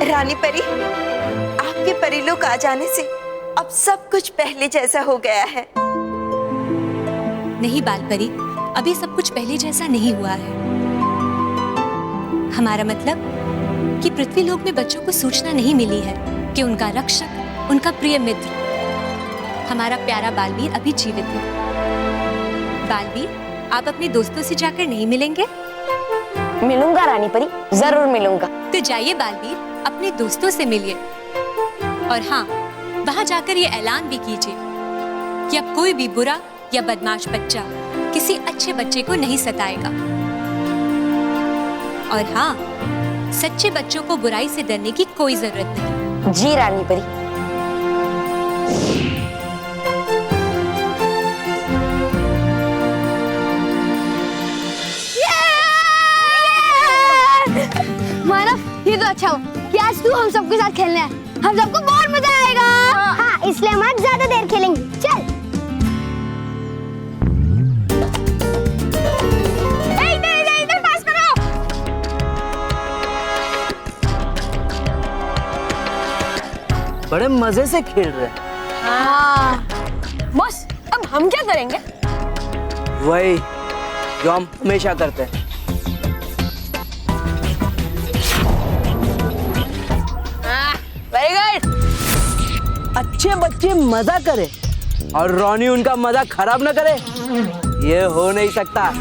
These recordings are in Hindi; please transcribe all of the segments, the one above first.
रानी परी, आपके परिलोक आ जाने से अब सब कुछ पहले जैसा हो गया है। नहीं बाल परी, अभी सब कुछ पहले जैसा नहीं हुआ है। हमारा मतलब कि पृथ्वी लोक में बच्चों को सूचना नहीं मिली है कि उनका रक्षक, उनका प्रिय मित्र, हमारा प्यारा बालवीर अभी जीवित है। बालवीर, आप अपने दोस्तों से जाकर नहीं मिलेंगे? मिलूंगा रानी परी, जरूर मिलूंगा। तो जाइए बालवीर, अपने दोस्तों से मिलिए। और हाँ, वहां जाकर ये ऐलान भी कीजिए कि अब कोई भी बुरा या बदमाश बच्चा किसी अच्छे बच्चे को नहीं सताएगा। और हाँ, सच्चे बच्चों को बुराई से डरने की कोई जरूरत नहीं। जी रानी परी। मानव, ये तो अच्छा हो कि आज तू हम सबके साथ खेलने है। हम सबको बहुत मजा आएगा। हाँ, इसलिए हम आज ज्यादा देर खेलेंगे। चल। इधर पास करो। बड़े मजे से खेल रहे हैं। हाँ। बॉस, अब हम क्या करेंगे? वही जो हम हमेशा करते हैं। Very good. अच्छे बच्चे मजा करे और रोनी उनका मजा खराब ना करे, ये हो नहीं सकता।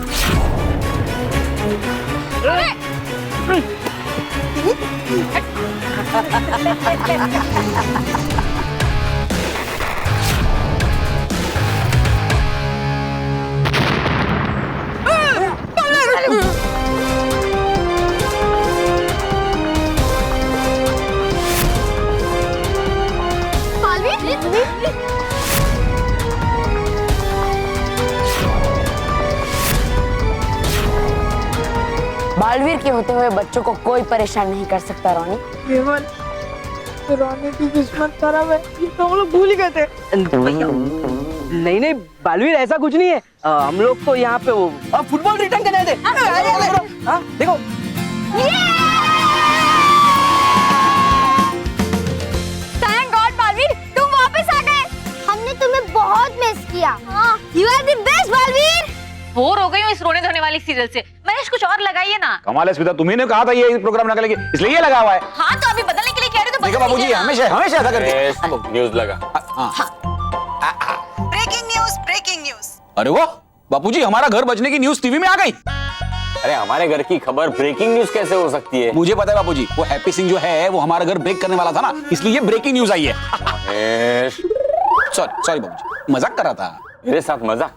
बालवीर के होते हुए बच्चों को कोई परेशान नहीं कर सकता रोनी। केवल रोनी की किस्मत खराब है, ये तो हम लोग भूल ही गए थे। नहीं नहीं बालवीर, ऐसा कुछ नहीं है। हम लोग तो यहाँ पे वो फुटबॉल रिटर्न करने थे। देखो थैंक गॉड बालवीर, तुम वापस आ गए। हमने तुम्हें बहुत मिस किया। You are the best Baalveer. Bore हो गई हूँ इस रोने धोने वाली सीरियल से। मनीष, कुछ और लगाइए ना। कमाल है स्मिता, तुम्ही ने कहा था ये प्रोग्राम लगा लेंगे, इसलिए ये लगा हुआ है। हाँ, तो अभी बदलने के लिए कह रहे हो तो देखो बाबूजी, हमेशा हमेशा ऐसा करते हैं। न्यूज़ लगा। Breaking news, breaking news. अरे वाह बापूजी, हमारा घर बचने की न्यूज टीवी में आ गई। अरे हमारे घर की खबर ब्रेकिंग न्यूज कैसे हो सकती है? मुझे पता है बापूजी, वो हैप्पी सिंह जो है वो हमारा घर ब्रेक करने वाला था ना, इसलिए ये ब्रेकिंग न्यूज आई है। सॉरी बाबूजी, मजाक कर रहा था। मेरे साथ मजाक?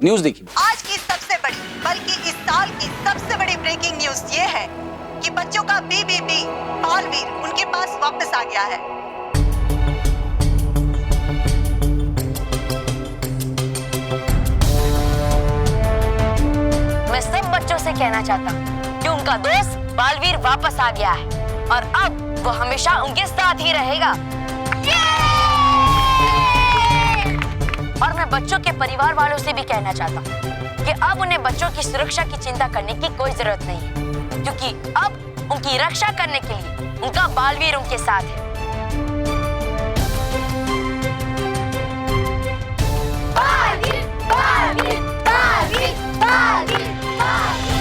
न्यूज देखिए। आज की सबसे बड़ी, बल्कि इस साल की सबसे बड़ी ब्रेकिंग न्यूज ये है कि बच्चों का बीबीबी बालवीर उनके पास वापस आ गया है। मैं सब बच्चों से कहना चाहता हूँ कि उनका दोस्त बालवीर वापस आ गया है और अब वो हमेशा उनके साथ ही रहेगा। और मैं बच्चों के परिवार वालों से भी कहना चाहता हूँ कि अब उन्हें बच्चों की सुरक्षा की चिंता करने की कोई जरूरत नहीं है, क्योंकि अब उनकी रक्षा करने के लिए उनका बालवीर उनके साथ है। बालवीर, बालवीर, बालवीर, बालवीर, बालवीर।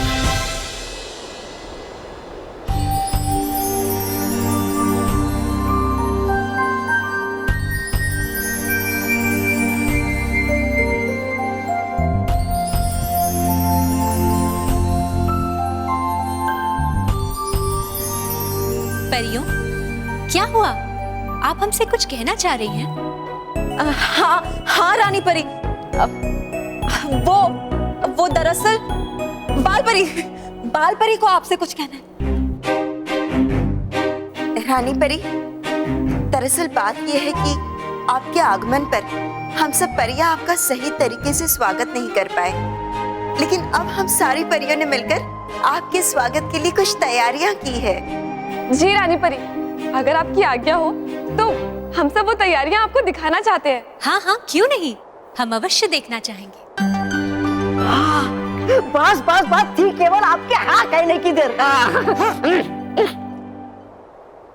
परियों, क्या हुआ? आप हमसे कुछ कहना चाह रही हैं? हाँ रानी परी, वो दरअसल बाल परी को आपसे कुछ कहना है। रानी परी, दरअसल बात यह है कि आपके आगमन पर हम सब परियां आपका सही तरीके से स्वागत नहीं कर पाए, लेकिन अब हम सारी परियों ने मिलकर आपके स्वागत के लिए कुछ तैयारियां की है। जी रानी परी, अगर आपकी आज्ञा हो तो हम सब वो तैयारियां आपको दिखाना चाहते हैं। हाँ हाँ, क्यों नहीं, हम अवश्य देखना चाहेंगे। बस, थी, केवल आपके हाँ कहने की देर। बालवीर, बालवीर, बालवीर, बालवीर, बालवीर, बालवीर, बालवीर, बालवीर, बालवीर, बालवीर, बालवीर, बालवीर, बालवीर, बालवीर, बालवीर, बालवीर, बालवीर, बालवीर, बस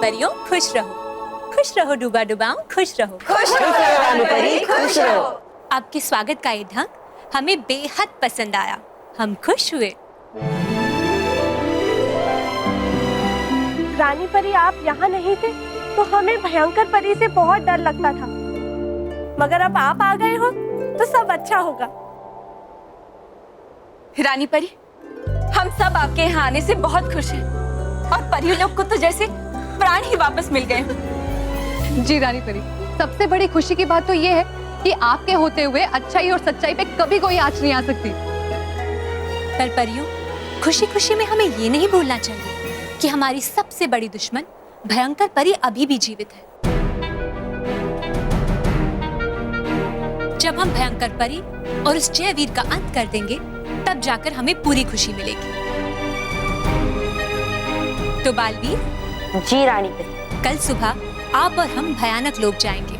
परियों खुश रहो डूबा डुबाऊं खुश रहो रानी परी, खुश रहो। आपके स्वागत का ये ढंग हमें बेहद पसंद आया, हम खुश हुए। रानी परी आप यहाँ नहीं थे तो हमें भयंकर परी से बहुत डर लगता था, मगर अब आप आ गए हो तो सब अच्छा होगा। रानी परी, हम सब आपके यहाँ आने से बहुत खुश हैं और परियों लोग को तो जैसे प्राण ही वापस मिल गए। जी रानी परी, सबसे बड़ी खुशी की बात तो ये है कि आपके होते हुए अच्छाई और सच्चाई पे कभी कोई आँच नहीं आ सकती। पर परियों, खुशी खुशी में हमें ये नहीं भूलना चाहिए कि हमारी सबसे बड़ी दुश्मन भयंकर परी अभी भी जीवित है। जब हम भयंकर परी और उस जयवीर का अंत कर देंगे, तब जाकर हमें पूरी खुशी मिलेगी। तो बालवीर, जी रानी परी। कल सुबह आप और हम भयानक लोक जाएंगे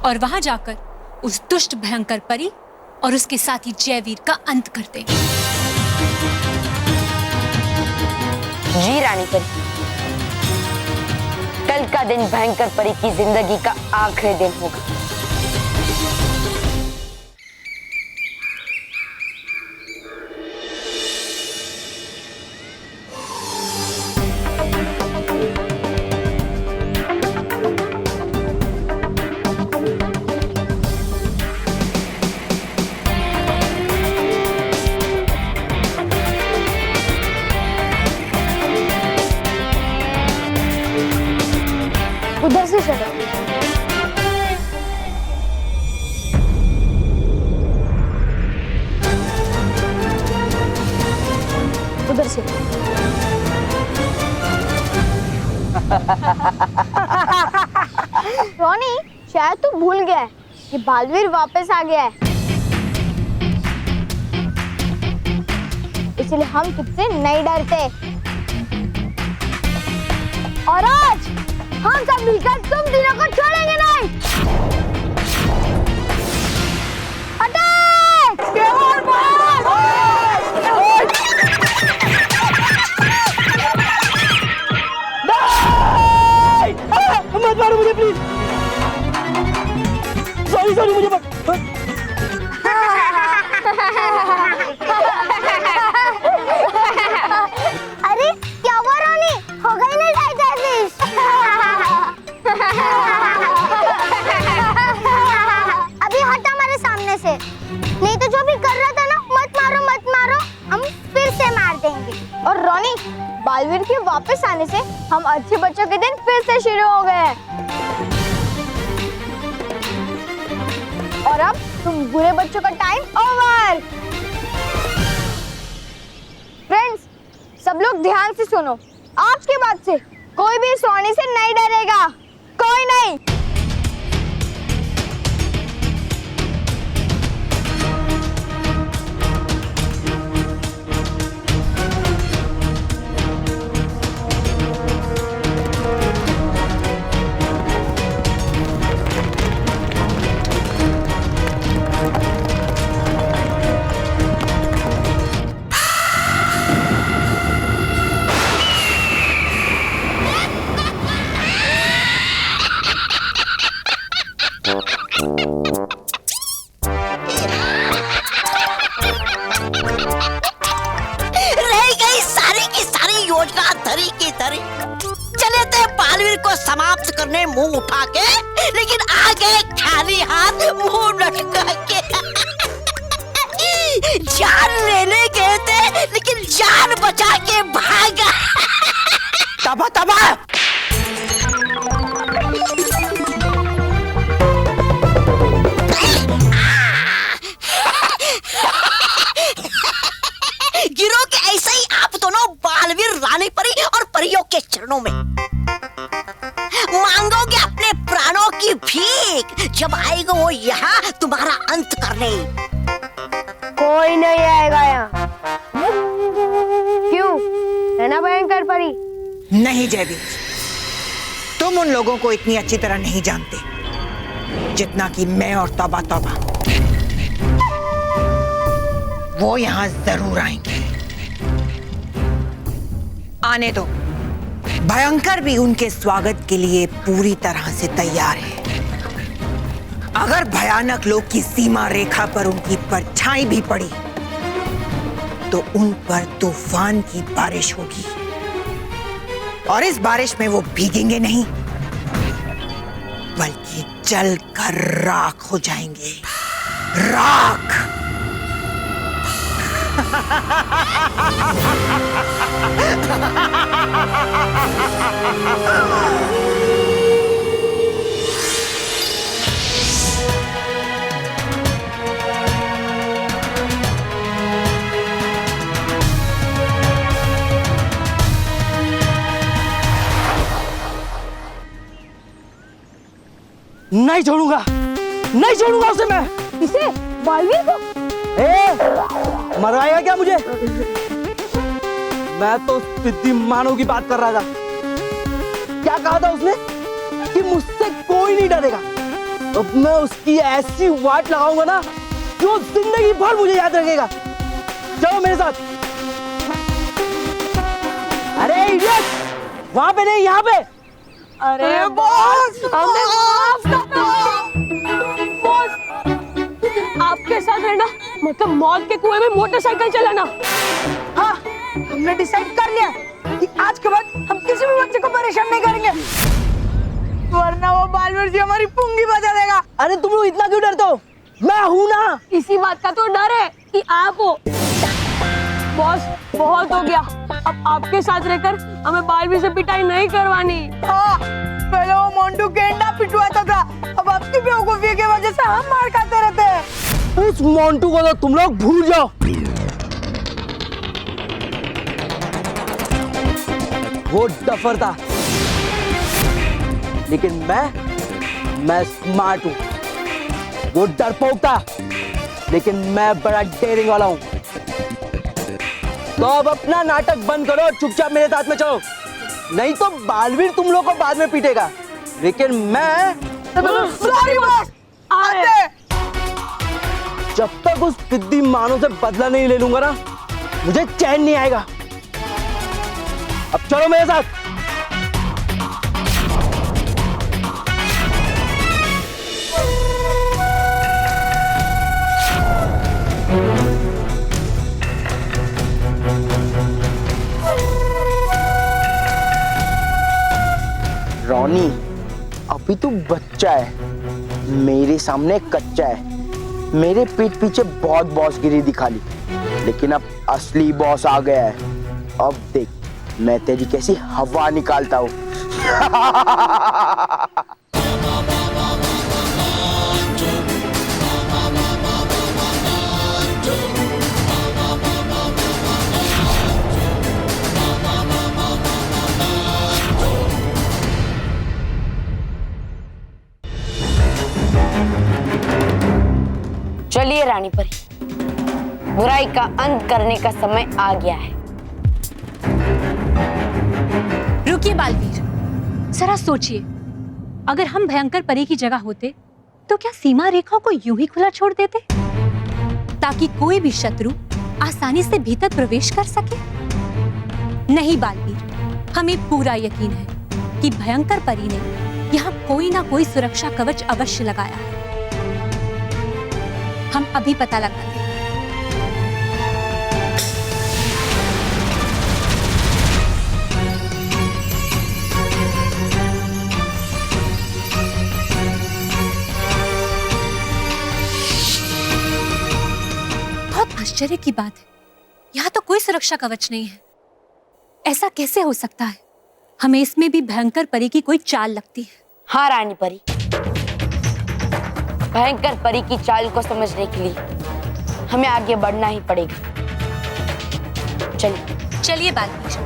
और वहां जाकर उस दुष्ट भयंकर परी और उसके साथी जयवीर का अंत कर देंगे। जी रानी परी, कल का दिन भयंकर परी की जिंदगी का आखिरी दिन होगा। उधर से चलो। उधर से। रोनी, शायद तू भूल गया है कि बालवीर वापस आ गया है, इसलिए हम तुझसे नहीं डरते। और आज हम सब मिलकर तुम तीनों को छोड़ेंगे नहीं। अटैक! मत मारो मुझे प्लीज। सॉरी मुझे मत। अरे क्या हुआ रोनी? हो गई ना डाइजेस्ट? अभी हट हमारे सामने से, नहीं तो जो भी कर रहा था ना, मत मारो, हम फिर से मार देंगे। और रोनी, बालवीर के वापस आने से हम अच्छे बच्चों के दिन फिर से शुरू हो गए हैं। और अब तुम बुरे बच्चों का टाइम ओवर। फ्रेंड्स, सब लोग ध्यान से सुनो, आज के बाद से कोई भी सोनी से नहीं डरेगा, कोई नहीं। रह गई सारी की सारी योजना धरी की धरी। चले थे बालवीर को समाप्त करने मुंह उठा के, लेकिन आगे खाली हाथ मुंह लटका के। जान लेने गए थे लेकिन जान बचा के भागा। तबा तबा गिरोगे ऐसे ही आप दोनों बालवीर रानी परी और परियों के चरणों में। मांगोगे अपने प्राणों की भीख, जब आएगा वो यहाँ तुम्हारा अंत करने। कोई नहीं आएगा यहाँ। क्यों? है ना भयंकर परी? नहीं जयवीर, तुम उन लोगों को इतनी अच्छी तरह नहीं जानते जितना कि मैं और तौबा तौबा। वो यहाँ जरूर आएंगे। आने दो, भयंकर भी उनके स्वागत के लिए पूरी तरह से तैयार है। अगर भयानक लोग की सीमा रेखा पर उनकी परछाई भी पड़ी तो उन पर तूफान की बारिश होगी, और इस बारिश में वो भीगेंगे नहीं बल्कि जलकर राख हो जाएंगे। राख। नहीं छोड़ूंगा, नहीं छोड़ूंगा उसे मैं। इसे? बालवीर को? मरवाएगा क्या मुझे? मैं तो सिद्धि मानव की बात कर रहा था। क्या कहा था उसने कि मुझसे कोई नहीं डरेगा। अब मैं उसकी ऐसी वाट लगाऊंगा ना जो जिंदगी भर मुझे याद रखेगा। चलो मेरे साथ। अरे इडियट, वहां पे नहीं, यहाँ पे। अरे बॉस, हमें माफ कर दो। बॉस, आपके साथ रहना मतलब मौत के कुएं में मोटरसाइकिल चलाना। हाँ, हमने डिसाइड कर लिया कि आज के बाद हम किसी भी बच्चे को परेशान नहीं करेंगे, वरना वो बालवीर जी हमारी पुंगी बजा देगा। अरे तुम लोग इतना क्यों डरते हो? मैं हूं ना। इसी बात का तो डर है कि आप हो। बॉस, बहुत हो गया। अब आपके साथ रहकर हमें बालवीर से पिटाई नहीं करवानी। हाँ, पहले वो मोंटू गेंडा पिटवाता था, अब आपकी बेवकूफी की वजह से हम मार खाते रहते हैं। उस मोंटू को तो तुम लोग भूल जाओ। वो डफर था, लेकिन मैं स्मार्ट हूं। वो डरपोक था, लेकिन मैं बड़ा डेयरिंग वाला हूं। तो अब अपना नाटक बंद करो, चुपचाप मेरे साथ में चलो, नहीं तो बालवीर तुम लोग को बाद में पीटेगा, लेकिन मैं सॉरी बॉस, आते। जब तक उस सिद्धि मानव से बदला नहीं ले लूंगा ना, मुझे चैन नहीं आएगा। अब चलो मेरे साथ। रॉनी, अभी तू बच्चा है, मेरे सामने कच्चा है। मेरे पीठ पीछे बहुत बॉसगिरी दिखा ली, लेकिन अब असली बॉस आ गया है। अब देख मैं तेरी कैसी हवा निकालता हूँ। चलिए रानी परी, बुराई का अंत करने का समय आ गया है। रुकिए बालवीर, जरा सोचिए, अगर हम भयंकर परी की जगह होते तो क्या सीमा रेखा को यूं ही खुला छोड़ देते ताकि कोई भी शत्रु आसानी से भीतर प्रवेश कर सके? नहीं बालवीर, हमें पूरा यकीन है कि भयंकर परी ने यहाँ कोई ना कोई सुरक्षा कवच अवश्य लगाया है। हम अभी पता लगाते हैं। बहुत आश्चर्य की बात है, यहाँ तो कोई सुरक्षा कवच नहीं है। ऐसा कैसे हो सकता है? हमें इसमें भी भयंकर परी की कोई चाल लगती है। हाँ रानी परी, भयंकर परी की चाल को समझने के लिए हमें आगे बढ़ना ही पड़ेगा। चलिए चलिए बालवीर।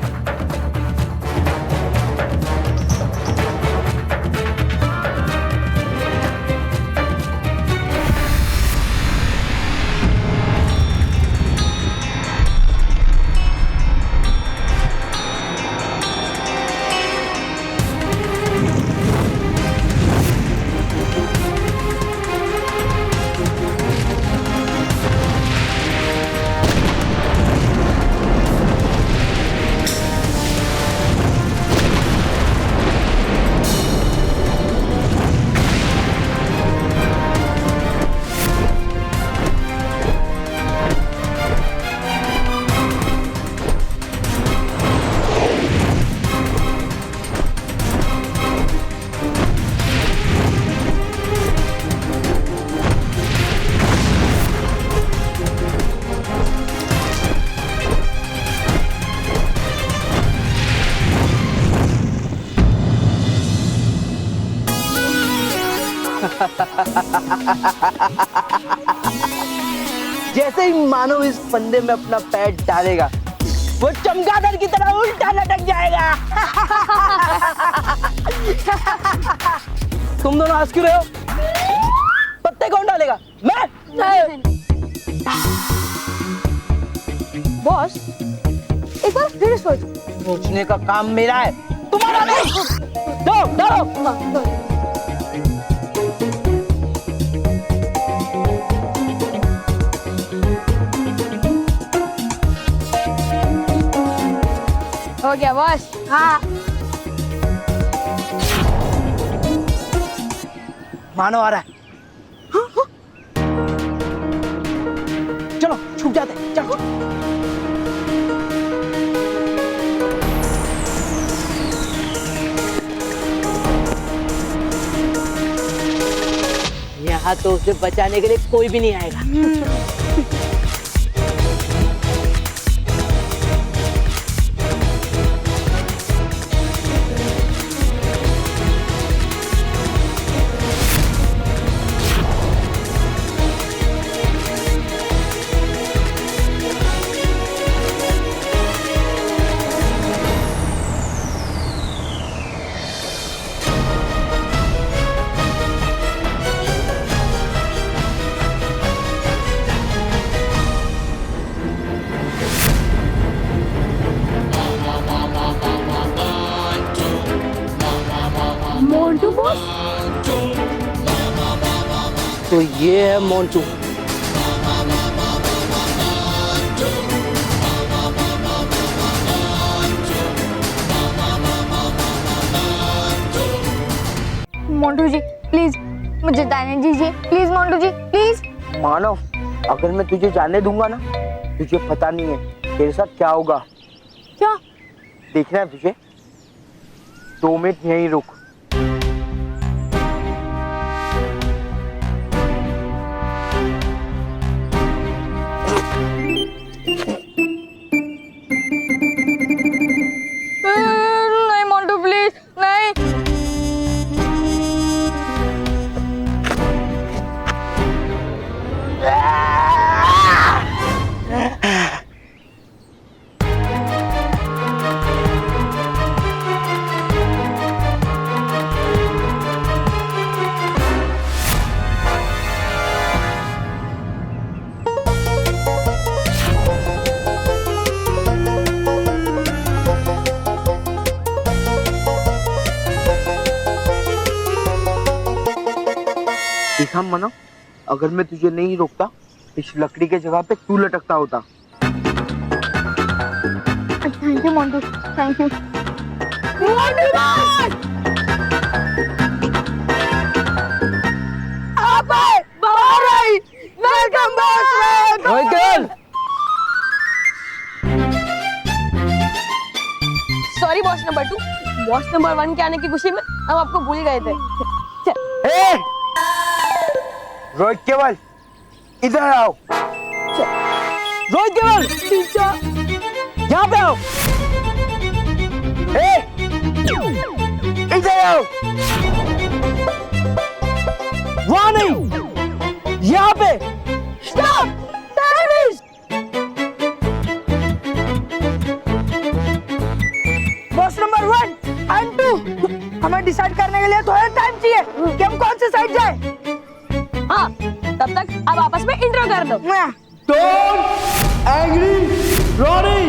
जैसे ही मानव इस फंदे में अपना पैर डालेगा, वो चमगादड़ की तरह उल्टा लटक जाएगा। तुम दोनों हंस क्यों रहे हो? पत्ते कौन डालेगा? मैं। बॉस, एक बार फिर सोचने का काम मेरा है, तुम्हारा नहीं। डालो। हो गया बॉस। हाँ मानो आ रहा है। चलो छुप जाते हैं, चलो। यहाँ तो उसे बचाने के लिए कोई भी नहीं आएगा। मोंटू बॉस, तो ये है मोंटू। मोंटू जी प्लीज मुझे जाने दीजिए, प्लीज मोंटू जी प्लीज। मानव, अगर मैं तुझे जाने दूंगा ना, तुझे पता नहीं है तेरे साथ क्या होगा। क्या? देखना है तुझे। 2 मिनट यहीं रुक। नहीं मोंटू प्लीज नहीं। देखा मानो, अगर मैं तुझे नहीं रोकता, इस लकड़ी के जगह पे तू लटकता होता। Thank you Montu, thank you. Motu, boss number 1 के आने की खुशी में हम आपको भूल गए थे। रोहित केवल इधर आओ। रोहित केवल यहाँ पे आओ। इधर आओ। वहाँ नहीं, यहाँ पे। Stop! Terrorist! Boss number 1 and 2, हमें डिसाइड करने के लिए थोड़ा टाइम चाहिए कि हम कौन से साइड जाएं। हाँ, तब तक अब आपस में इंट्रो कर दो। Don't angry Ronnie.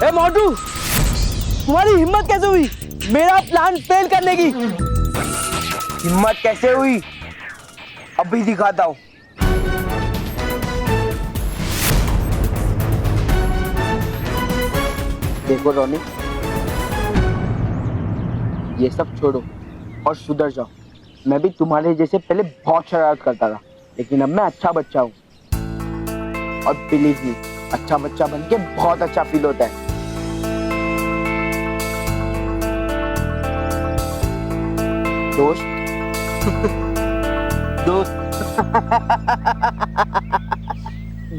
ए मोटू, तुम्हारी हिम्मत कैसे हुई मेरा प्लान फेल करने की? हिम्मत कैसे हुई अभी दिखाता हूं। देखो रॉनी, ये सब छोड़ो और सुधर जाओ। मैं भी तुम्हारे जैसे पहले बहुत शरारत करता था, लेकिन अब मैं अच्छा बच्चा हूँ। और बिलीव मी, अच्छा बच्चा बन के बहुत अच्छा फील होता है। दोस्त दोस्त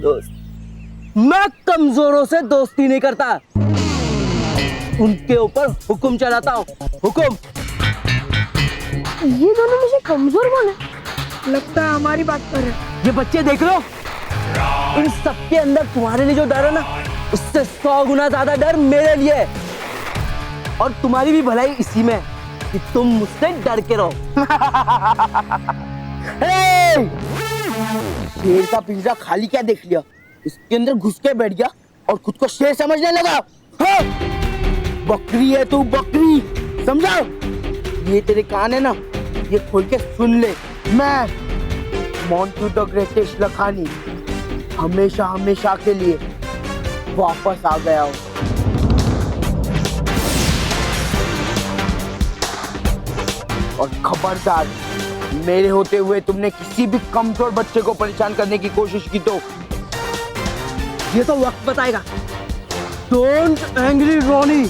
दोस्त, मैं कमजोरों से दोस्ती नहीं करता, उनके ऊपर हुक्म चलाता हूँ। हुक्म। ये दोनों मुझे कमजोर बोले। लगता है हमारी बात कर रहे। ये बच्चे देख लो, इन सबके अंदर तुम्हारे लिए जो डर है ना, उससे 100 गुना ज्यादा डर मेरे लिए है। और तुम्हारी भी भलाई इसी में कि तुम मुझसे डर के रहो। शेर का पिंजरा खाली क्या देख लिया, इसके अंदर घुस के बैठ गया और खुद को शेर समझने लगा। हाँ? बकरी है तू, बकरी, समझा? ये तेरे कान है ना, ये खोल के सुन ले। मैं मोंटू द ग्रेटेस्ट लखानी हमेशा हमेशा के लिए वापस आ गया हूँ। और खबरदार, मेरे होते हुए तुमने किसी भी कमजोर बच्चे को परेशान करने की कोशिश की तो ये तो वक्त बताएगा। Don't angry Ronnie.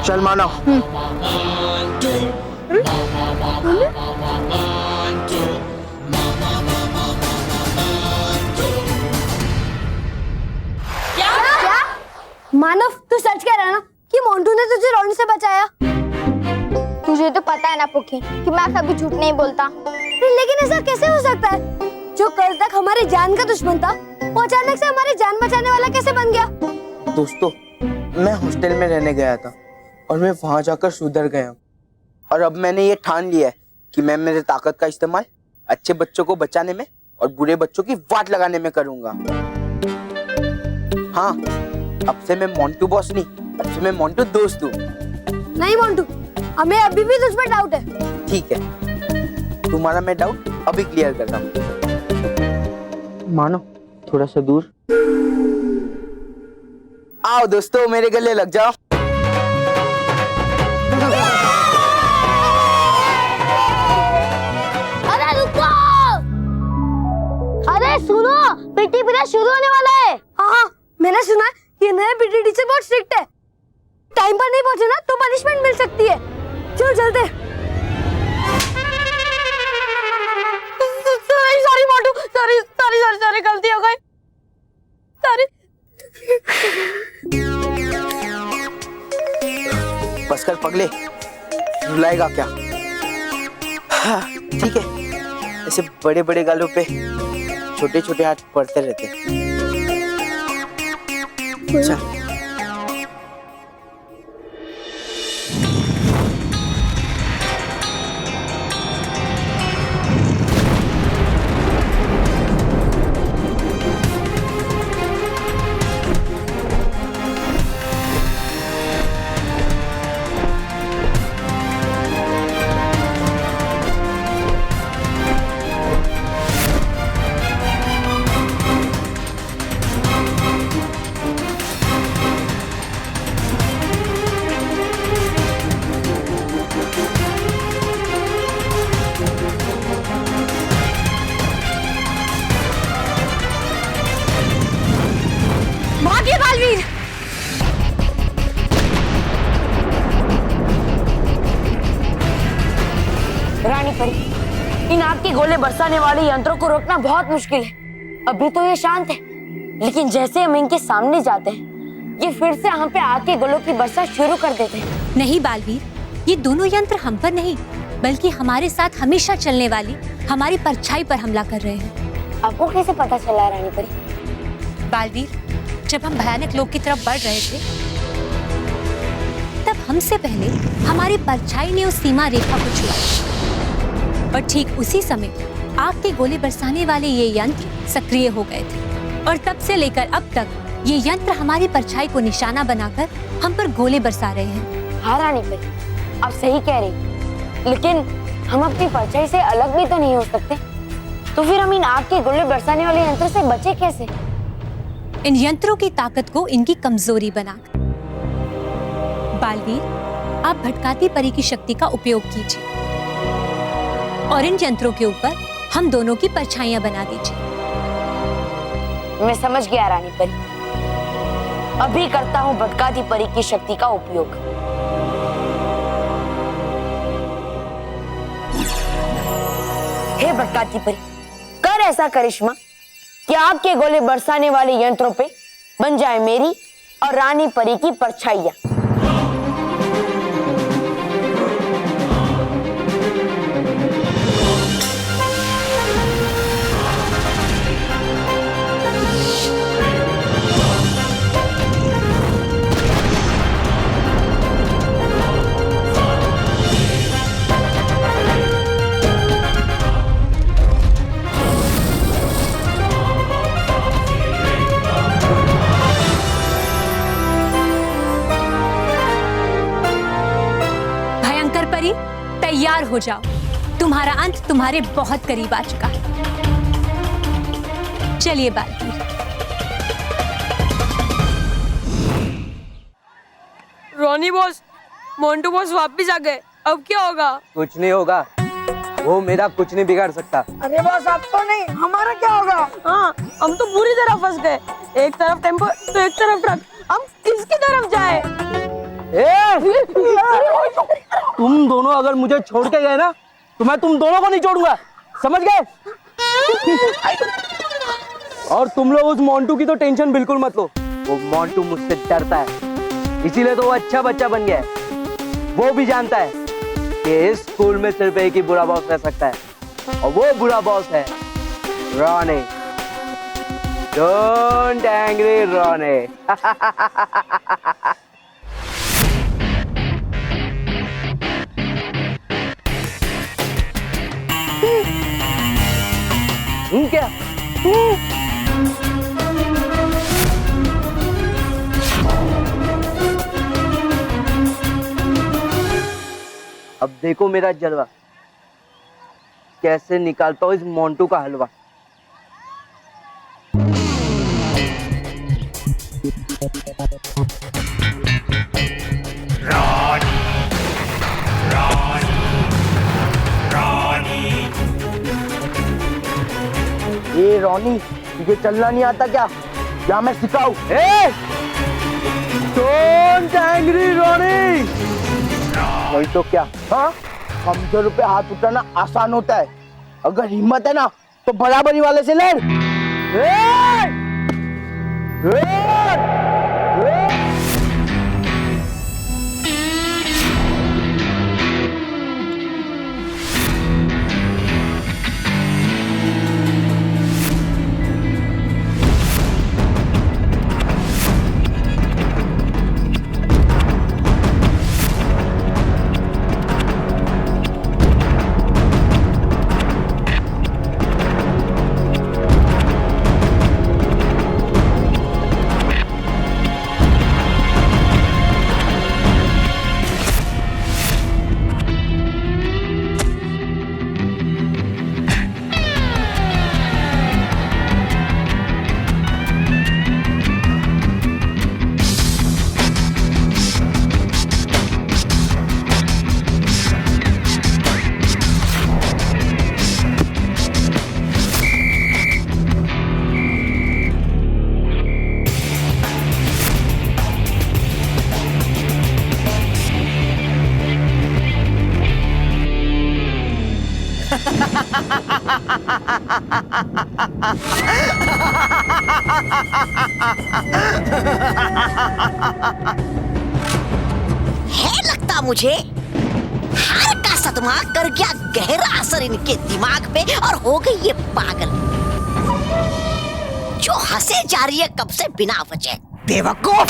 चल मानो। मानव, तू सच कह रहा है ना कि मोंटू ने तुझे रोनी से बचाया? तुझे तो पता है ना पुखी कि मैं कभी झूठ नहीं बोलता। लेकिन ऐसा कैसे हो सकता है? जो कल तक हमारी जान का दुश्मन था, वो अचानक से हमारी जान बचाने वाला कैसे बन गया? दोस्तों, मैं हॉस्टल में रहने गया था और मैं वहां जाकर सुधर गया हूँ। और अब मैंने ये ठान लिया है कि मैं मेरे ताकत का इस्तेमाल अच्छे बच्चों को बचाने में और बुरे बच्चों की वाट लगाने में करूंगा। हाँ, अब से मैं मोंटू बॉस नहीं, अब से मैं मोंटू दोस्त हूँ। नहीं मोंटू, हमें अभी भी तुझ पर डाउट है। ठीक है, तुम्हारा मैं डाउट अभी क्लियर करता हूँ। मानो थोड़ा सा दूर आओ दोस्तों, मेरे गले लग जाओ। अरे रुको! अरे सुनो, पीटी पीरियड शुरू होने वाला है। हाँ, मैंने सुना ये नए पीटी टीचर बहुत स्ट्रिक्ट है। टाइम पर नहीं पहुंचे ना तो पनिशमेंट मिल सकती है। चलो चलते। सॉरी मोटू, सॉरी गलती हो गई। सॉरी। बस कर पगले, रुलाएगा क्या? हाँ, ठीक है, ऐसे बड़े बड़े गालों पे छोटे छोटे हाथ पड़ते रहते। अच्छा, रानी परी, इन आग के गोले बरसाने वाले यंत्रों को रोकना बहुत मुश्किल है। अभी तो ये शांत है, लेकिन जैसे हम इनके सामने जाते हैं, ये फिर से हम पे आग के गोलों की बरसात शुरू कर देते हैं। नहीं बालवीर, ये दोनों यंत्र हम पर नहीं बल्कि हमारे साथ हमेशा चलने वाली हमारी परछाई पर हमला कर रहे हैं। आपको कैसे पता चला रानी परी? बालवीर, जब हम भयानक लोक की तरफ बढ़ रहे थे, तब हमसे पहले हमारी परछाई ने उस सीमा रेखा को छुआ और ठीक उसी समय आग के गोले बरसाने वाले ये यंत्र सक्रिय हो गए थे और तब से लेकर अब तक ये यंत्र हमारी परछाई को निशाना बनाकर हम पर गोले बरसा रहे हैं। हाँ रानी परी, आप सही कह रही, लेकिन हम अपनी परछाई से अलग भी तो नहीं हो सकते, तो फिर हम इन आग के गोले बरसाने वाले यंत्र से बचे कैसे? इन यंत्रों की ताकत को इनकी कमजोरी बनाकर। बालवीर, आप भटकाती परी की शक्ति का उपयोग कीजिए और इन यंत्रों के ऊपर हम दोनों की परछाइयां बना दीजिए। मैं समझ गया रानी परी, अभी करता हूँ भटकाती परी की शक्ति का उपयोग। हे भटकाती परी, कर ऐसा करिश्मा कि आग के गोले बरसाने वाले यंत्रों पे बन जाए मेरी और रानी परी की परछाइयां। तैयार हो जाओ, तुम्हारा अंत तुम्हारे बहुत करीब आ चुका है। चलिए बालवीर। रोनी बॉस, मोंटू बॉस वापस आ गए, अब क्या होगा? कुछ नहीं होगा, वो मेरा कुछ नहीं बिगाड़ सकता। अरे बॉस, अब तो नहीं, हमारा क्या होगा? हाँ, हम तो पूरी तरह फंस गए, एक तरफ टेम्पो तो एक तरफ ट्रक, हम किसकी तरफ जाए? तुम दोनों अगर मुझे छोड़ के गए ना, तो मैं तुम दोनों को नहीं छोड़ूंगा, समझ गए? और तुम लोग उस मोंटू की तो टेंशन बिल्कुल मत लो, वो मोंटू मुझसे डरता है, इसीलिए तो वो अच्छा बच्चा बन गया है। वो भी जानता है कि इस स्कूल में सिर्फ एक ही बुरा बॉस रह सकता है, और वो बुरा बॉस है रॉनी। Don't angry Ronnie. क्या? अब देखो मेरा जलवा, कैसे निकालता हूँ इस मोंटू का हलवा। ये रॉनी, तुझे चलना नहीं आता क्या? या मैं सिखाऊं? Don't angry Ronnie. वही तो क्या, हाँ? कमजोर पे हाथ उठाना आसान होता है, अगर हिम्मत है ना तो बराबरी वाले से लड़। है लगता मुझे हार का सदमा कर गया गहरा असर इनके दिमाग पे और हो गई ये पागल जो हंसे जा रही है कब से बिना वजह। बेवकूफ!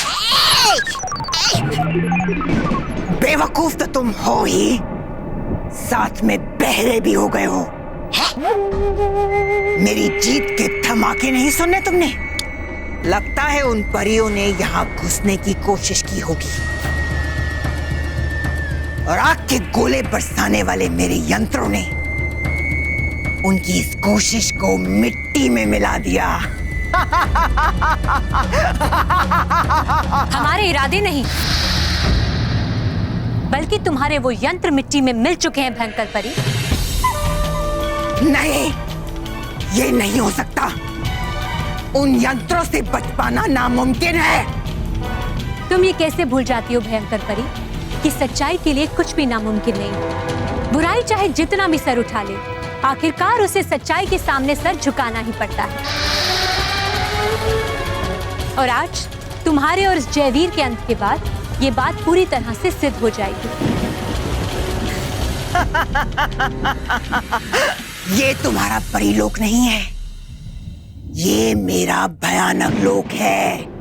बेवकूफ तो तुम हो ही, साथ में बहरे भी हो गए हो। मेरी जीत के धमाके नहीं सुनने तुमने? लगता है उन परियों ने यहाँ घुसने की कोशिश की होगी और आग के गोले बरसाने वाले मेरे यंत्रों ने उनकी इस कोशिश को मिट्टी में मिला दिया। हमारे इरादे नहीं, बल्कि तुम्हारे वो यंत्र मिट्टी में मिल चुके हैं भयंकर परी। नहीं, ये नहीं हो सकता। उन यंत्रों से बच पाना नामुमकिन है। तुम ये कैसे भूल जाती हो भयंकर परी कि सच्चाई के लिए कुछ भी नामुमकिन नहीं। बुराई चाहे जितना भी सर उठा ले, आखिरकार उसे सच्चाई के सामने सर झुकाना ही पड़ता है। और आज तुम्हारे और इस जयवीर के अंत के बाद ये बात पूरी तरह से सिद्ध हो जाएगी। ये तुम्हारा परिलोक नहीं है, ये मेरा भयानक लोक है।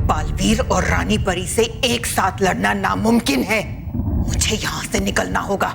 बालवीर और रानी परी से एक साथ लड़ना नामुमकिन है। मुझे यहां से निकलना होगा।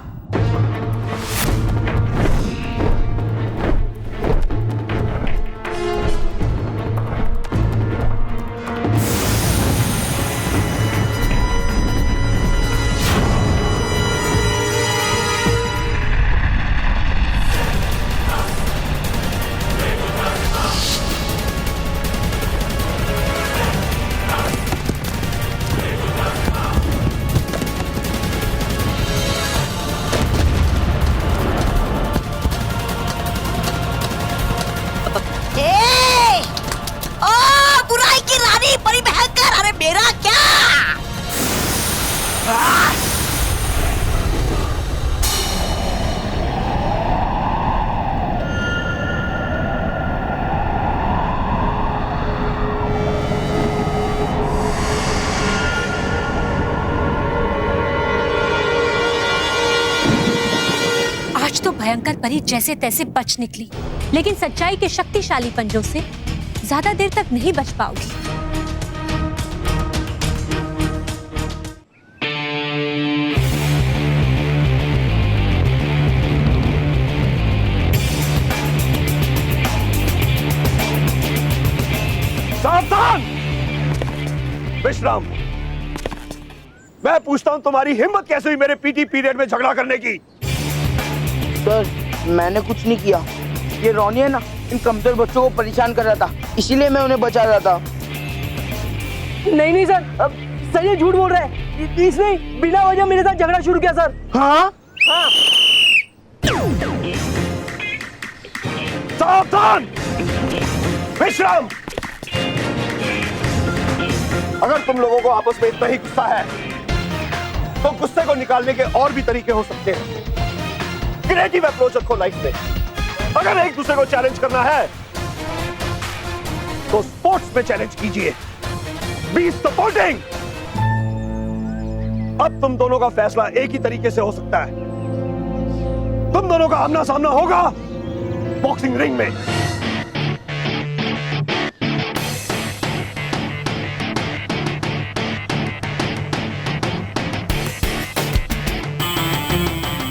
भयंकर परी जैसे तैसे बच निकली, लेकिन सच्चाई के शक्तिशाली पंजों से ज्यादा देर तक नहीं बच पाओगी। सावधान! विश्राम, मैं पूछता हूं तुम्हारी हिम्मत कैसे हुई मेरे पीटी पीरियड में झगड़ा करने की? सर, मैंने कुछ नहीं किया। ये रोनी है ना, इन कमजोर बच्चों को परेशान कर रहा था, इसीलिए मैं उन्हें बचा रहा था। नहीं सर, सर ये झूठ बोल रहा है। इसने बिना वजह मेरे साथ झगड़ा शुरू किया सर। हाँ? सावधान! विश्राम, अगर तुम लोगों को आपस में इतना ही गुस्सा है तो गुस्से को निकालने के और भी तरीके हो सकते हैं। क्रिएटिव अप्रोच रखो लाइफ में। अगर एक दूसरे को चैलेंज करना है तो स्पोर्ट्स में चैलेंज कीजिए। Be supporting. अब तुम दोनों का फैसला एक ही तरीके से हो सकता है। तुम दोनों का आमना सामना होगा बॉक्सिंग रिंग में।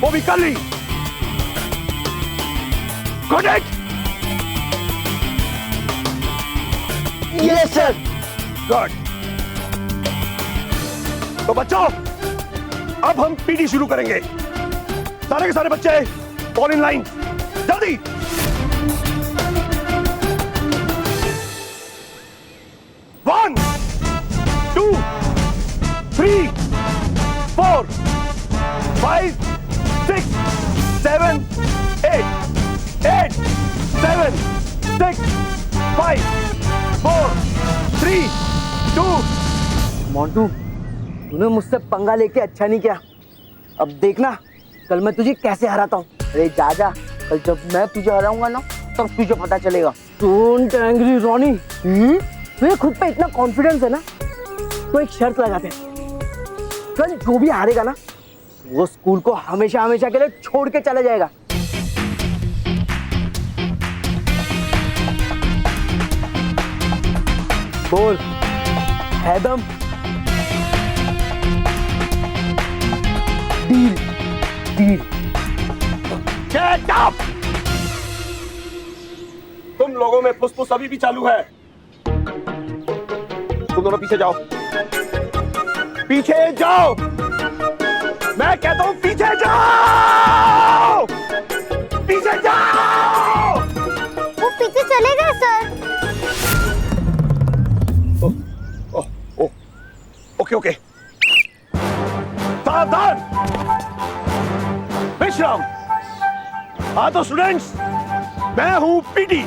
वो भी कर ली। Got it? Yes, sir. Good. तो बच्चों, अब हम पीटी शुरू करेंगे। सारे के सारे बच्चे फॉल इन लाइन, जल्दी। One, 2, 3, 4, 5, 6, 7, 8, 8, 7, 6, 5, 4, 3, 2। मोंटू, तूने मुझसे पंगा लेके अच्छा नहीं किया। अब देखना कल मैं तुझे कैसे हराता हूँ। अरे जा जा, कल जब मैं तुझे हराऊंगा ना तब तुझे पता चलेगा। Don't angry Ronnie. तुझे खुद पे इतना कॉन्फिडेंस है ना, तो एक शर्त लगाते हैं। कल जो भी हारेगा ना वो स्कूल को हमेशा हमेशा के लिए छोड़ के चला जाएगा। बोल है दम? Deal deal. Get up! तुम लोगों में फुसफुस अभी भी चालू है। तुम दोनों पीछे जाओ, पीछे जाओ। मैं कहता हूं पीछे जाओ, पीछे जाओ। वो पीछे चले गए सर। ओके ओके, सावधान। विश्राम। हाँ तो स्टूडेंट्स, मैं हूं पीटी।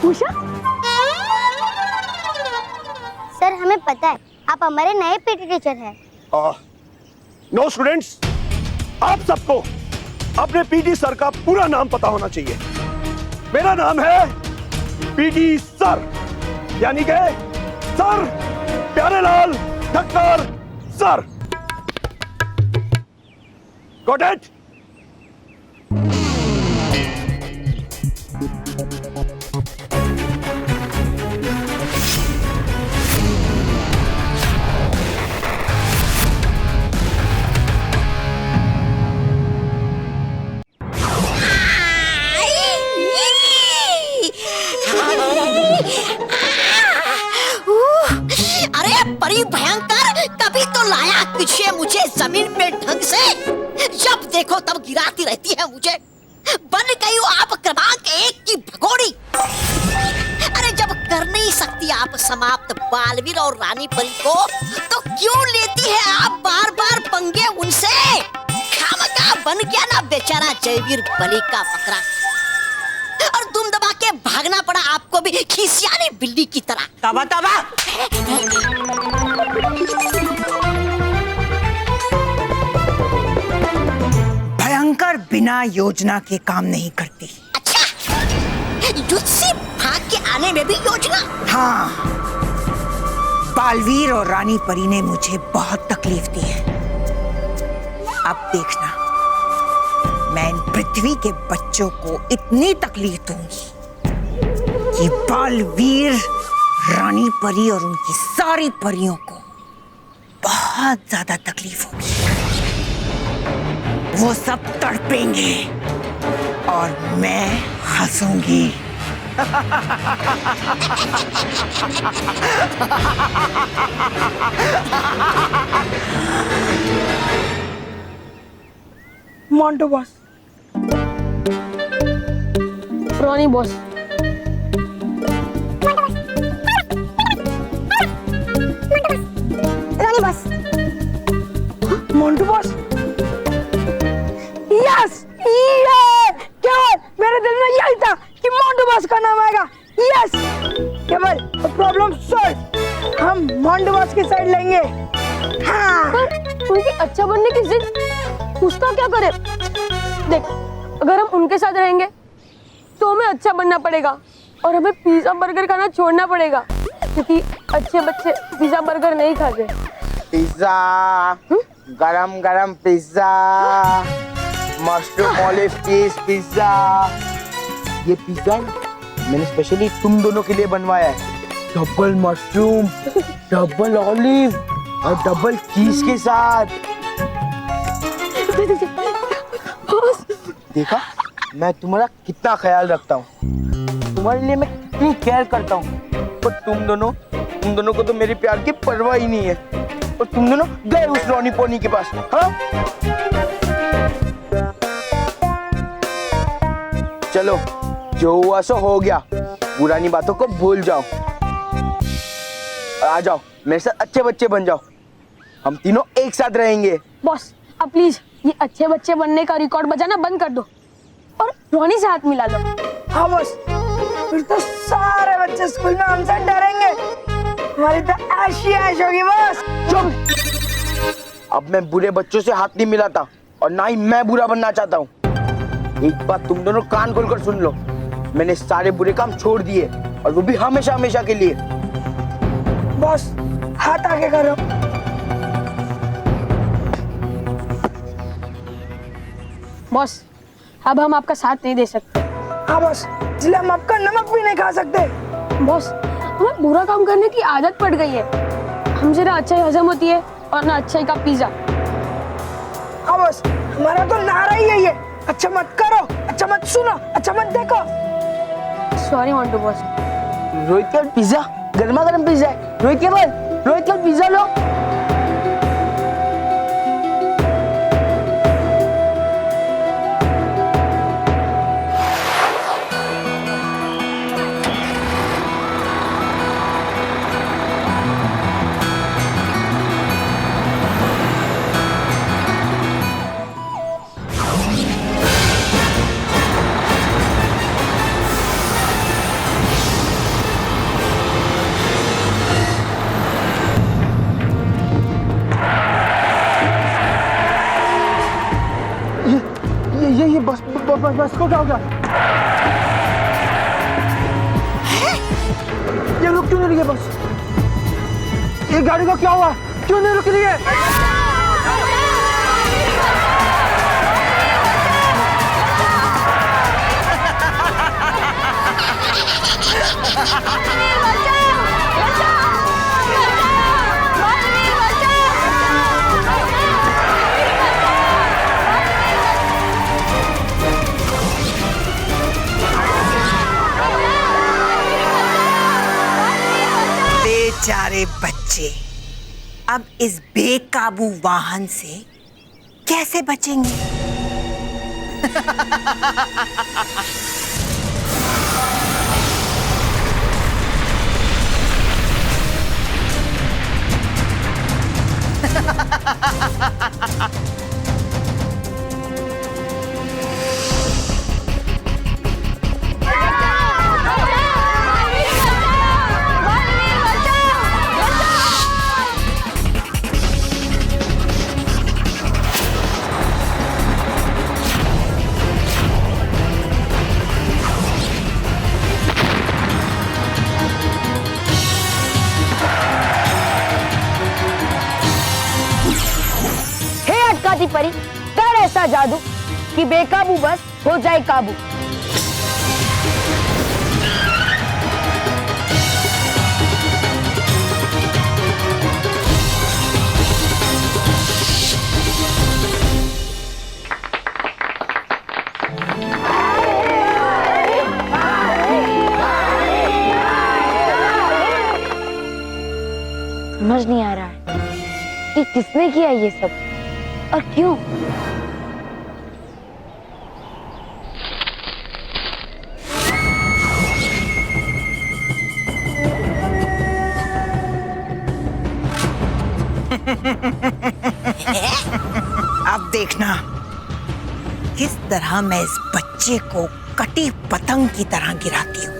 उषा? सर हमें पता है आप हमारे नए पीटी टीचर हैं। नो स्टूडेंट्स, आप सबको अपने पीटी सर का पूरा नाम पता होना चाहिए। मेरा नाम है पीटी सर, यानी कि sir Pyarelal Thakkar sir. Got it? अरे परी भयंकर, कभी तो लाया पीछे मुझे जमीन पे ढंग से। जब देखो तब गिराती रहती है मुझे। बन गई हो आप क्रमांक 1 की भगोड़ी। अरे जब कर नहीं सकती आप समाप्त बालवीर और रानी परी को, तो क्यों लेती है आप बार बार पंगे उनसे? खामखा बन गया ना बेचारा जयवीर बलि का बकरा, और दुम दबा के भागना पड़ा आपको भी खिसियानी बिल्ली की तरह। तबा तबा। भयंकर बिना योजना के काम नहीं करती। अच्छा, युद्ध से भाग के आने में भी योजना? हाँ, बालवीर और रानी परी ने मुझे बहुत तकलीफ दी है। अब देखना, मैं इन पृथ्वी के बच्चों को इतनी तकलीफ दूंगी कि बालवीर, रानी परी और उनकी सारी परियों को बहुत ज्यादा तकलीफ होगी। वो सब तड़पेंगे और मैं हंसूंगी। मोंटू बॉस, रॉनी बॉस, रानी बॉस, मोंटू बॉस। यस, ये केवल मेरे दिल में यही था कि मोंटू बॉस का नाम आएगा। यस, केवल प्रॉब्लम सॉल्व। हम मोंटू बॉस की साइड लेंगे। हाँ, उनकी अच्छा बनने की जिद, उसका क्या करे? देख, अगर हम उनके साथ रहेंगे तो हमें अच्छा बनना पड़ेगा और हमें पिज्जा बर्गर खाना छोड़ना पड़ेगा, क्योंकि अच्छे बच्चे पिज्जा बर्गर नहीं खाते। पिज्जा, गरम गरम पिज्जा, मशरूम ऑलिव चीज पिज्जा। ये पिज्जा मैंने स्पेशली तुम दोनों के लिए बनवाया है। डबल मशरूम, डबल ऑलिव और डबल चीज के साथ। देखा मैं तुम्हारा कितना ख्याल रखता हूँ, तुम्हारे लिए मैं कितनी केयर करता हूँ, पर तुम दोनों को तो मेरे प्यार की परवाह ही नहीं है। और तुम दोनों गए उस रोनी पोनी के पास। हाँ चलो, जो हुआ सो हो गया, पुरानी बातों को भूल जाओ और आ जाओ मेरे साथ अच्छे बच्चे बन जाओ। हम तीनों एक साथ रहेंगे। बॉस अब प्लीज ये अच्छे बच्चे बनने का रिकॉर्ड बजाना बंद कर दो और रोनी से हाथ मिला दो। हाँ बॉस, फिर तो सारे बच्चे स्कूल में हमसे डरेंगे। हमारी तो ऐशी ऐश होगी बॉस। चुप! अब मैं बुरे बच्चों से हाथ नहीं मिलाता और ना ही मैं बुरा बनना चाहता हूँ। एक बात तुम दोनों कान खोलकर सुन लो, मैंने सारे बुरे काम छोड़ दिए और वो भी हमेशा हमेशा के लिए। बॉस हाथ आगे करो। बॉस अब हम आपका साथ नहीं दे सकते। हाँ बॉस, इसलिए हम आपका नमक भी नहीं खा सकते। बॉस हमें बुरा काम करने की आदत पड़ गई है। हमसे ना अच्छाई हजम होती है और ना अच्छाई का पिज्जा। हाँ बॉस, हमारा तो नारा ही यही है, अच्छा मत करो, अच्छा मत सुनो, अच्छा मत देखो। Sorry Montu boss. रोहित का पिज्जा, गर्मा गर्म पिज्जा है। रोहित का पिज्जा लो। ये बस को क्या हो गया? ये रुक क्यों नहीं रही है बस? ये गाड़ी को क्या हुआ? क्यों नहीं रुक रही है? बेचारे बच्चे अब इस बेकाबू वाहन से कैसे बचेंगे? परी कर ऐसा जादू कि बेकाबू बस हो जाए काबू। समझ नहीं आ रहा है कि किसने किया ये सब और क्यों। अब देखना किस तरह मैं इस बच्चे को कटी पतंग की तरह गिराती हूँ।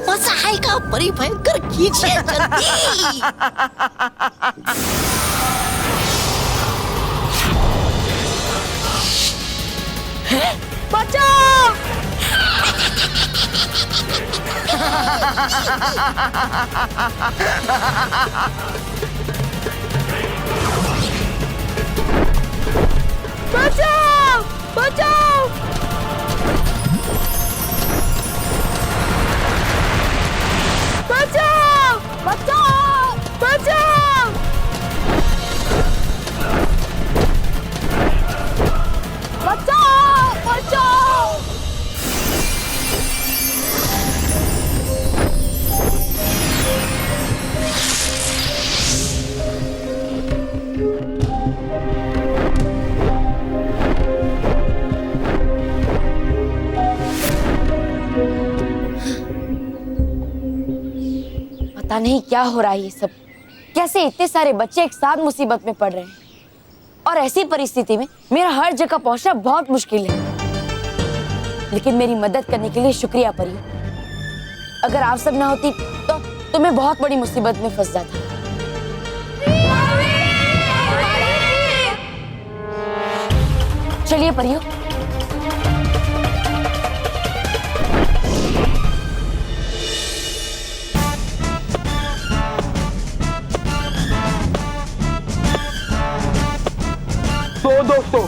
मजा आएगा बड़ी भयंकर खींचे जल्दी। बचाओ बचाओ बचाओ बचाओ बचाओ बचाओ बचाओ पता नहीं क्या हो रहा है ये सब। कैसे इतने सारे बच्चे एक साथ मुसीबत में पड़ रहे हैं और ऐसी परिस्थिति में मेरा हर जगह पहुंचना बहुत मुश्किल है। लेकिन मेरी मदद करने के लिए शुक्रिया परी। अगर आप सब ना होती तो मैं बहुत बड़ी मुसीबत में फंस जाता। चलिए परियों। तो दोस्तों,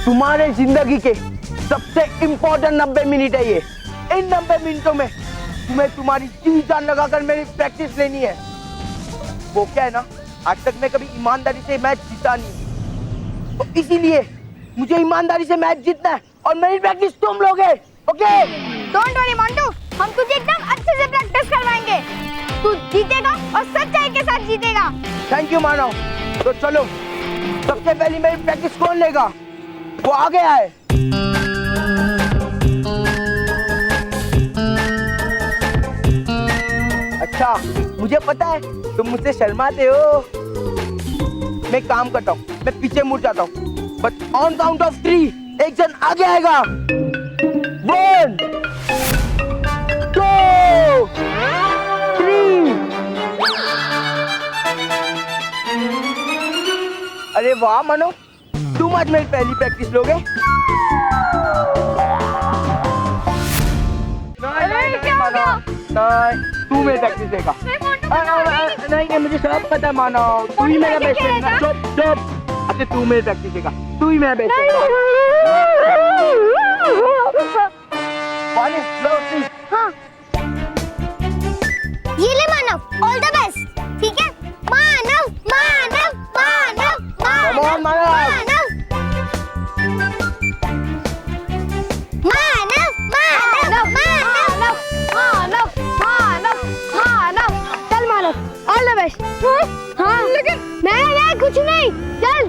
तुम्हारे जिंदगी के सबसे इम्पोर्टेंट 90 मिनट है ये। इन 90 मिनटों में तुम्हें तुम्हारी जी जान लगाकर मेरी प्रैक्टिस लेनी है। वो क्या है ना, आज तक मैं कभी ईमानदारी से मैच जीता नहीं, तो इसीलिए मुझे ईमानदारी से मैच जीतना है और मेरी प्रैक्टिस तुम लोगे। ओके? डोंट वरी मोंटू, हम तुझे एकदम अच्छे से प्रैक्टिस करवाएंगे। तू जीतेगा और सच्चाई के साथ जीतेगा। थैंक यू मानव। तो चलो, सबसे पहले मेरी प्रैक्टिस कौन लेगा? वो आ गया है। अच्छा, मुझे पता है तुम मुझसे शर्माते हो। मैं काम करता हूँ, मैं पीछे मुड़ जाता हूँ, बट ऑन काउंट ऑफ 3 एक जन आगे आएगा। 1 2 3। अरे वाह मनो, तुम आज मेरी पहली प्रैक्टिस लोगे? नहीं मानो, नहीं, तू मेरी प्रैक्टिस देगा। नहीं, मुझे सब पता है मानो, तू ही मेरा बेस्ट फ्रेंड है। चुप। अच्छा, तू मेरी प्रैक्टिस देगा, तू ही मेरा बेस्ट फ्रेंड है। हाँ। ये ले मानव, ऑल द बेस्ट। ठीक है? मानव मानव मानव मानव मानव मानव मानव मानव मानव। चल मानव, ऑल द बेस्ट। हाँ, लेकिन मैं कुछ नहीं। चल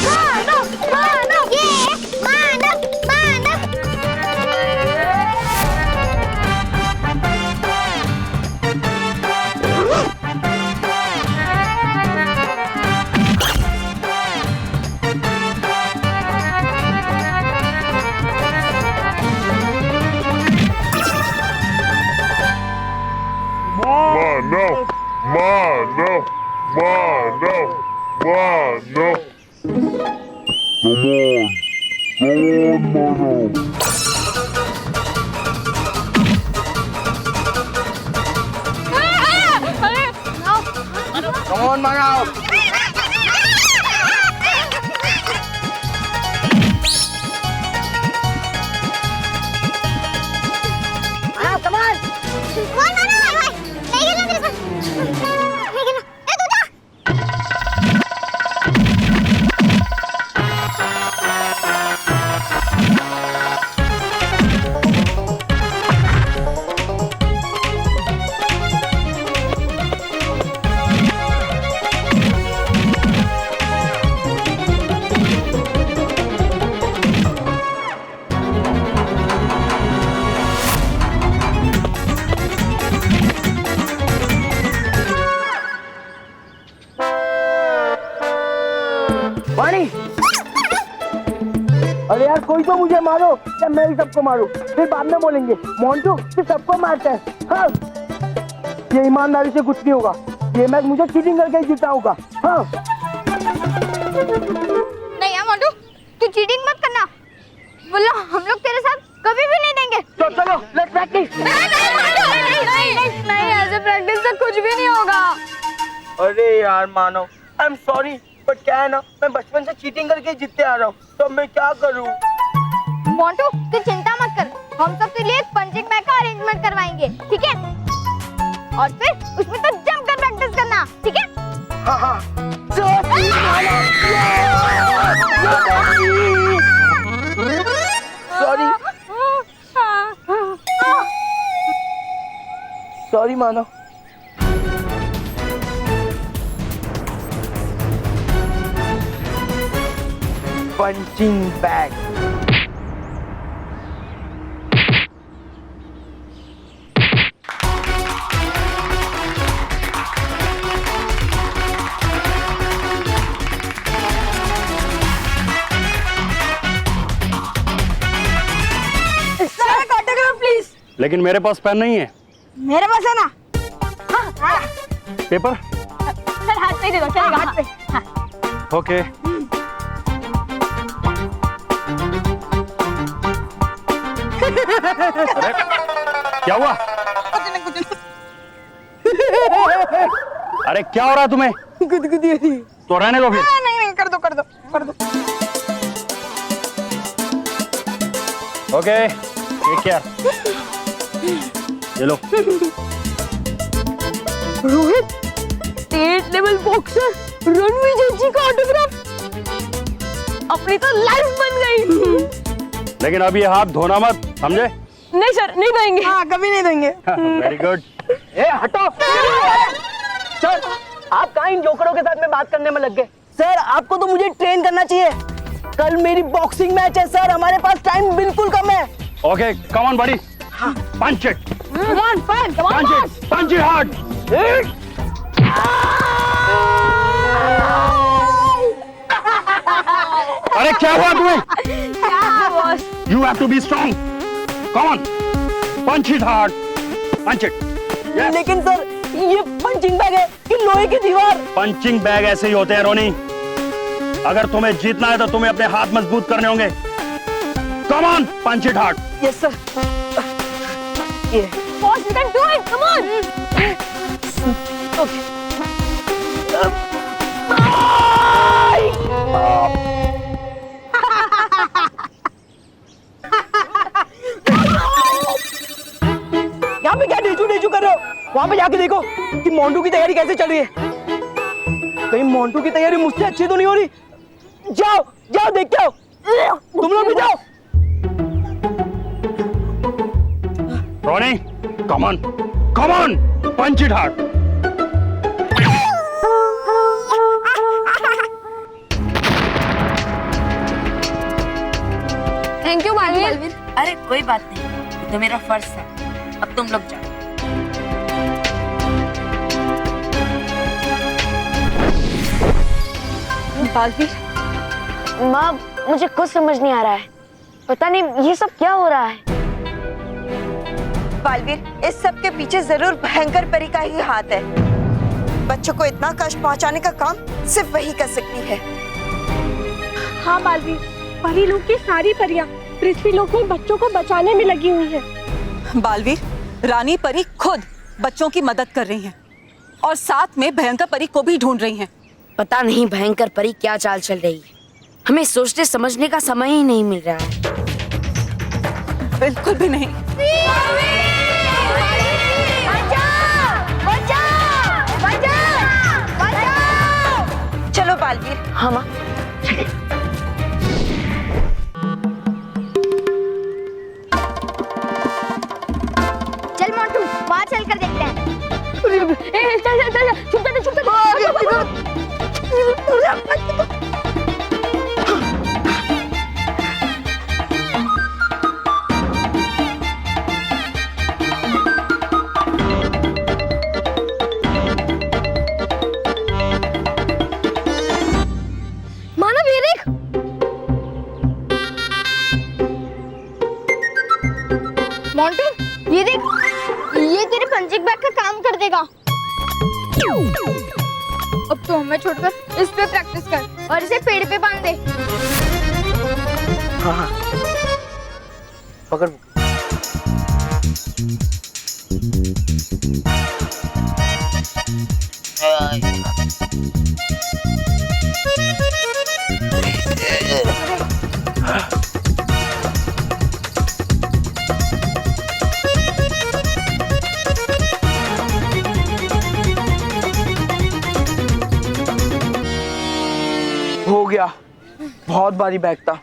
मानव मानव, ये मानव मानव। Mano, mano, mano, mano. Come on, mano. Come on, mano. Come on. वाणी, अरे यार कोई तो मुझे मारो या मैं ही सबको मारूं, फिर बाद में बोलेंगे मोंटू फिर सबको मारता है। हाँ, ये ईमानदारी से कुछ नहीं होगा, ये मैच मुझे चीटिंग करके ही जीता होगा। हाँ नहीं यार मोंटू, तू चीटिंग मत करना। मुल्ला हम लोग तेरे साथ कभी भी नहीं देंगे। तो चलो लेट्स प्रैक्टिस। नहीं ऐसे प्रैक्टिस से कुछ भी नहीं होगा। अरे यार मानो, आई एम सॉरी, बट क्या है ना, मैं बचपन से चीटिंग करके जीतते आ रहा हूँ, तो मैं क्या करूँ? मोंटू तू चिंता मत कर, हम सब के लिए एक पंचिंग बैग का अरेंजमेंट करवाएंगे, ठीक है? और फिर उसमें तो जम कर प्रैक्टिस करना, ठीक है? हाँ हाँ। सॉरी सॉरी मानो। Punching bag. लेकिन मेरे पास पेन नहीं है। मेरे पास है ना। हाँ, पेपर? चल हाथ पे दे दो, चलेगा हाथ पे। हाँ। ओके। अरे क्या हुआ? अरे क्या हो रहा है तुम्हें? गुदगुदी हो रही है। तो रहने दो फिर। नहीं कर दो कर दो कर दो। Okay take care. ये लो। Rohit, state level boxer Ranveer ji का ऑटोग्राफ। अपनी तो लाइफ बन गई। लेकिन अब ये हाथ धोना मत, समझे? नहीं सर, नहीं देंगे। हाँ कभी नहीं देंगे। Very good. ए हटो। सर आप कहाँ इन जोकरों के साथ में बात करने में लग गए? सर आपको तो मुझे ट्रेन करना चाहिए। कल मेरी बॉक्सिंग मैच है सर, हमारे पास टाइम बिल्कुल कम है। Okay come on buddy, punch it, Come on, fun, come on, punch it hard. अरे क्या हुआ तुम्हें? क्या boss? You have to be strong. Come on, punch it hard, punch it. Yes. लेकिन सर ये पंचिंग बैग है कि लोहे की दीवार? पंचिंग बैग ऐसे ही होते हैं रोनी। अगर तुम्हें जीतना है तो तुम्हें अपने हाथ मजबूत करने होंगे। Come on, punch it hard. Yes sir. ये Boss, we can do it. Come on. Okay. यहाँ पे क्या डेचू कर रहे हो? वहाँ पे जाके देखो कि मोंटू की तैयारी कैसे चल रही है। कहीं मोंटू की तैयारी मुझसे अच्छी तो नहीं हो रही? जाओ जाओ देख के आओ। तुम लोग भी जाओ। रोनी, come on, punch it hard. Thank you, Baalveer. अरे कोई बात नहीं, ये तो मेरा फर्ज था। अब तुम लोग जाओ। बालवीर, माँ मुझे कुछ समझ नहीं आ रहा है, पता नहीं ये सब क्या हो रहा है। बालवीर, इस सब के पीछे जरूर भयंकर परी का ही हाथ है। बच्चों को इतना कष्ट पहुंचाने का काम सिर्फ वही कर सकती है। हाँ बालवीर, परी लोग की सारी परियां पृथ्वी लोक में बच्चों को बचाने में लगी हुई हैं। बालवीर, रानी परी खुद बच्चों की मदद कर रही हैं और साथ में भयंकर परी को भी ढूंढ रही हैं। पता नहीं भयंकर परी क्या चाल चल रही है, हमें सोचने समझने का समय ही नहीं मिल रहा है। बिल्कुल भी नहीं। चलो बालवीर। हाँ माँ। चल मोंटू, वहाँ चल कर देखते हैं। चल छुप मानव ये देख। मोंटू ये देख, ये तेरे पंचिंग बैग का काम कर देगा। अब तो हमें छोड़कर इस पे प्रैक्टिस कर और इसे पेड़ पे बांध दे। हाँ पकड़। हो गया, बहुत भारी बैग था।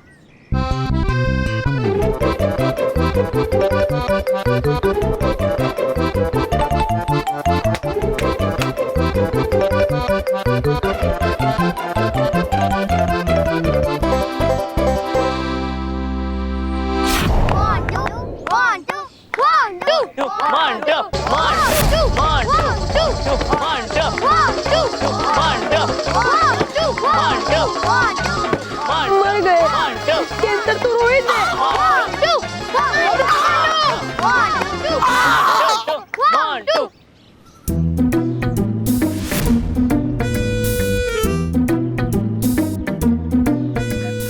मर गए। इसके अंदर तो रोहित है।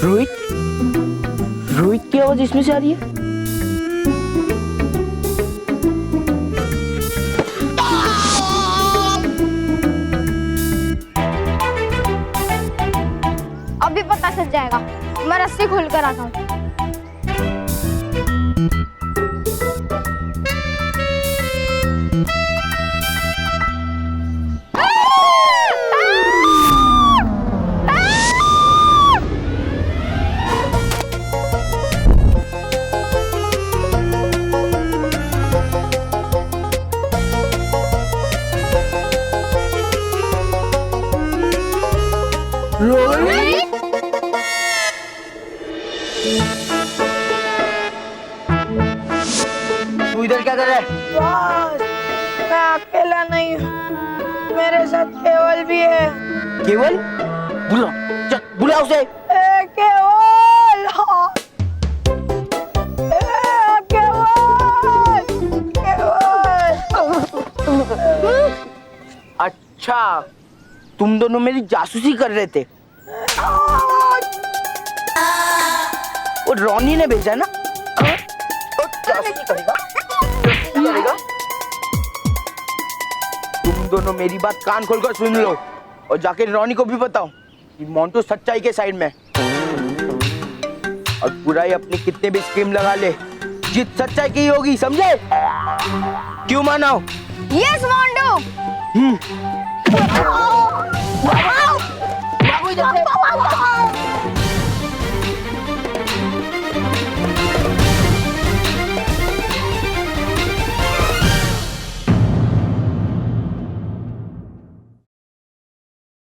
रोहित, रोहित की आवाज इसमें से आ रही है। अभी पता चल जाएगा। मैं रस्सी खोल कर आता हूँ। तू इधर क्या कर रहा है? बॉस, मैं अकेला नहीं हूँ, मेरे साथ केवल भी है। केवल? बुला, चल बुला उसे। केवल, हाँ। केवल, केवल। अच्छा, तुम दोनों मेरी जासूसी कर रहे थे। वो रॉनी ने भेजा ना? जासूसी करेगा? करेगा? तुम दोनों मेरी बात कान खोलकर सुन लो और जाके रॉनी को भी बताओ कि मोंटू सच्चाई के साइड में और बुराई अपनी कितने भी स्कीम लगा ले, जीत सच्चाई की होगी, समझे? क्यों मानो? यस मोंटू। भागो इधर से।